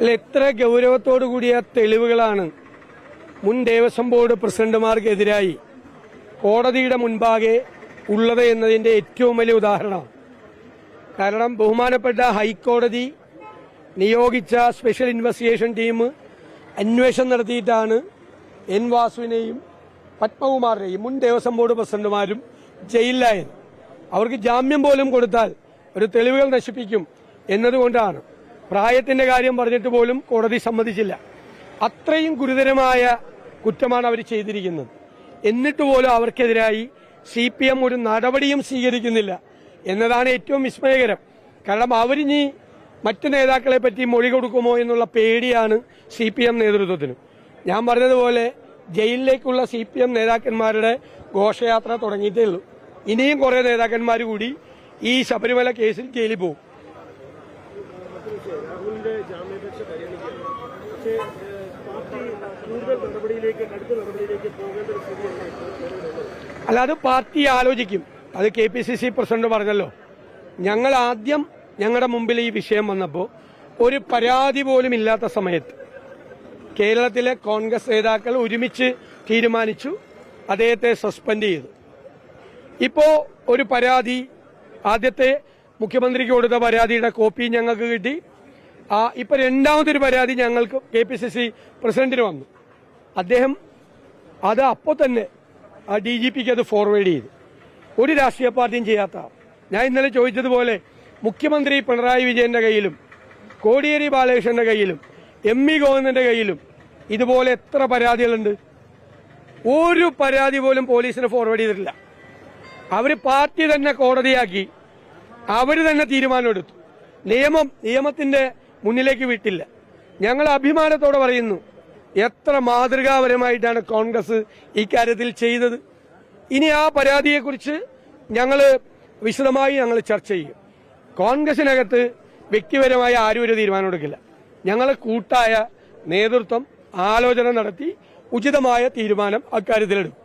എത്ര ഗൗരവത്തോടു കൂടിയ തെളിവുകളാണ് മുൻ ദേവസ്വം ബോർഡ് പ്രസിഡന്റുമാർക്കെതിരായി കോടതിയുടെ മുൻപാകെ ഉള്ളത് എന്നതിന്റെ ഏറ്റവും വലിയ ഉദാഹരണമാണ്. കാരണം ബഹുമാനപ്പെട്ട ഹൈക്കോടതി നിയോഗിച്ച സ്പെഷ്യൽ ഇൻവെസ്റ്റിഗേഷൻ ടീം അന്വേഷണം നടത്തിയിട്ടാണ് എൻ വാസുവിനെയും പത്മകുമാറിനെയും മുൻ ദേവസ്വം ബോർഡ് പ്രസിഡന്റുമാരും ജയിലിലായത്. അവർക്ക് ജാമ്യം പോലും കൊടുത്താൽ ഒരു തെളിവുകൾ നശിപ്പിക്കും എന്നതുകൊണ്ടാണ്. പ്രായത്തിന്റെ കാര്യം പറഞ്ഞിട്ട് പോലും കോടതി സമ്മതിച്ചില്ല. അത്രയും ഗുരുതരമായ കുറ്റമാണ് അവർ ചെയ്തിരിക്കുന്നത്. എന്നിട്ട് പോലും അവർക്കെതിരായി CPM ഒരു നടപടിയും സ്വീകരിക്കുന്നില്ല എന്നതാണ് ഏറ്റവും വിസ്മയകരം. കാരണം അവരിനി മറ്റു നേതാക്കളെ പറ്റി മൊഴി കൊടുക്കുമോ എന്നുള്ള പേടിയാണ് CPM നേതൃത്വത്തിന്. ഞാൻ പറഞ്ഞതുപോലെ ജയിലിലേക്കുള്ള CPM നേതാക്കന്മാരുടെ ഘോഷയാത്ര തുടങ്ങിയിട്ടേ ഉള്ളൂ. ഇനിയും കുറെ നേതാക്കന്മാർ കൂടി ഈ ശബരിമല കേസിൽ ജയിലിൽ പോകും. അല്ല, അത് പാർട്ടി ആലോചിക്കും. അത് KPCC പ്രസിഡന്റ് പറഞ്ഞല്ലോ. ഞങ്ങൾ ആദ്യം ഞങ്ങളുടെ മുമ്പിൽ ഈ വിഷയം വന്നപ്പോൾ ഒരു പരാതി പോലും ഇല്ലാത്ത സമയത്ത് കേരളത്തിലെ കോൺഗ്രസ് നേതാക്കൾ ഒരുമിച്ച് തീരുമാനിച്ചു അദ്ദേഹത്തെ സസ്പെൻഡ് ചെയ്തു. ഇപ്പോ ഒരു പരാതി, ആദ്യത്തെ മുഖ്യമന്ത്രിക്ക് കൊടുത്ത പരാതിയുടെ കോപ്പി ഞങ്ങൾക്ക് കിട്ടി. ഇപ്പൊ രണ്ടാമതൊരു പരാതി ഞങ്ങൾക്ക് KPCC പ്രസിഡന്റിന് വന്നു. അദ്ദേഹം അത് അപ്പോൾ തന്നെ DGPക്ക് അത് ഫോർവേഡ് ചെയ്തു. ഒരു രാഷ്ട്രീയ പാർട്ടിയും ചെയ്യാത്ത. ഞാൻ ഇന്നലെ ചോദിച്ചതുപോലെ മുഖ്യമന്ത്രി പിണറായി വിജയന്റെ കയ്യിലും കോടിയേരി ബാലകൃഷ്ണന്റെ കയ്യിലും ME ഗോവിന്ദന്റെ കയ്യിലും ഇതുപോലെ എത്ര പരാതികളുണ്ട്? ഒരു പരാതി പോലും പോലീസിന് ഫോർവേഡ് ചെയ്തിട്ടില്ല. അവര് പാർട്ടി തന്നെ കോടതിയാക്കി, അവര് തന്നെ തീരുമാനമെടുത്തു. നിയമത്തിന്റെ മുന്നിലേക്ക് വിട്ടില്ല. ഞങ്ങൾ അഭിമാനത്തോടെ പറയുന്നു, എത്ര മാതൃകാപരമായിട്ടാണ് കോൺഗ്രസ് ഇക്കാര്യത്തിൽ ചെയ്തത്. ഇനി ആ പരാതിയെക്കുറിച്ച് ഞങ്ങൾ വിശദമായി ചർച്ച ചെയ്യും. കോൺഗ്രസിനകത്ത് വ്യക്തിപരമായ ആരും ഒരു തീരുമാനം എടുക്കില്ല. ഞങ്ങൾ കൂട്ടായ നേതൃത്വം ആലോചന നടത്തി ഉചിതമായ തീരുമാനം അക്കാര്യത്തിലെടുക്കും.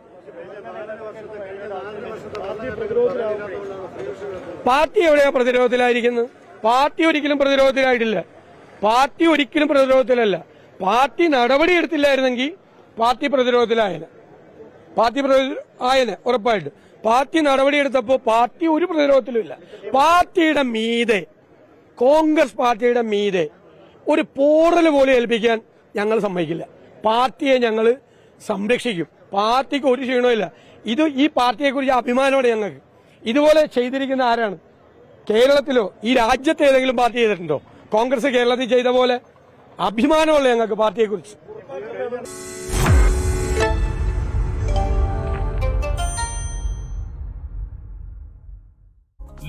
പാർട്ടി എവിടെയാ പ്രതിരോധത്തിലായിരിക്കുന്നത്? പാർട്ടി ഒരിക്കലും പ്രതിരോധത്തിലായിട്ടില്ല. പാർട്ടി ഒരിക്കലും പ്രതിരോധത്തിലല്ല. പാർട്ടി നടപടി എടുത്തില്ലായിരുന്നെങ്കിൽ പാർട്ടി പ്രതിരോധത്തിലായനെ. ഉറപ്പായിട്ട്. പാർട്ടി നടപടി എടുത്തപ്പോൾ പാർട്ടി ഒരു പ്രതിരോധത്തിലുമില്ല. പാർട്ടിയുടെ മീതെ, കോൺഗ്രസ് പാർട്ടിയുടെ മീതെ ഒരു പോറൽ പോലും ഏൽപ്പിക്കാൻ ഞങ്ങൾ സമ്മതിക്കില്ല. പാർട്ടിയെ ഞങ്ങൾ സംരക്ഷിക്കും. പാർട്ടിക്ക് ഒരു ക്ഷീണമില്ല. ഈ പാർട്ടിയെക്കുറിച്ച് അഭിമാനമാണ് ഞങ്ങൾക്ക്. ഇതുപോലെ ചെയ്തിരിക്കുന്ന ആരാണ്? കേരളത്തിലോ ഈ രാജ്യത്ത് ഏതെങ്കിലും പാർട്ടി ചെയ്തിട്ടുണ്ടോ? കോൺഗ്രസ് കേരളത്തിൽ ചെയ്ത പോലെ അഭിമാനമുള്ള ഞങ്ങൾക്ക് പാർട്ടിയെക്കുറിച്ച്.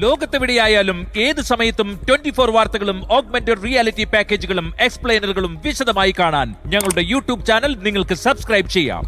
ലോകത്തെവിടെയായാലും ഏത് സമയത്തും 24 വാർത്തകളും ഓഗ്മെന്റഡ് റിയാലിറ്റി പാക്കേജുകളും എക്സ്പ്ലെയിനറുകളും വിശദമായി കാണാൻ ഞങ്ങളുടെ YouTube ചാനൽ നിങ്ങൾക്ക് സബ്സ്ക്രൈബ് ചെയ്യാം.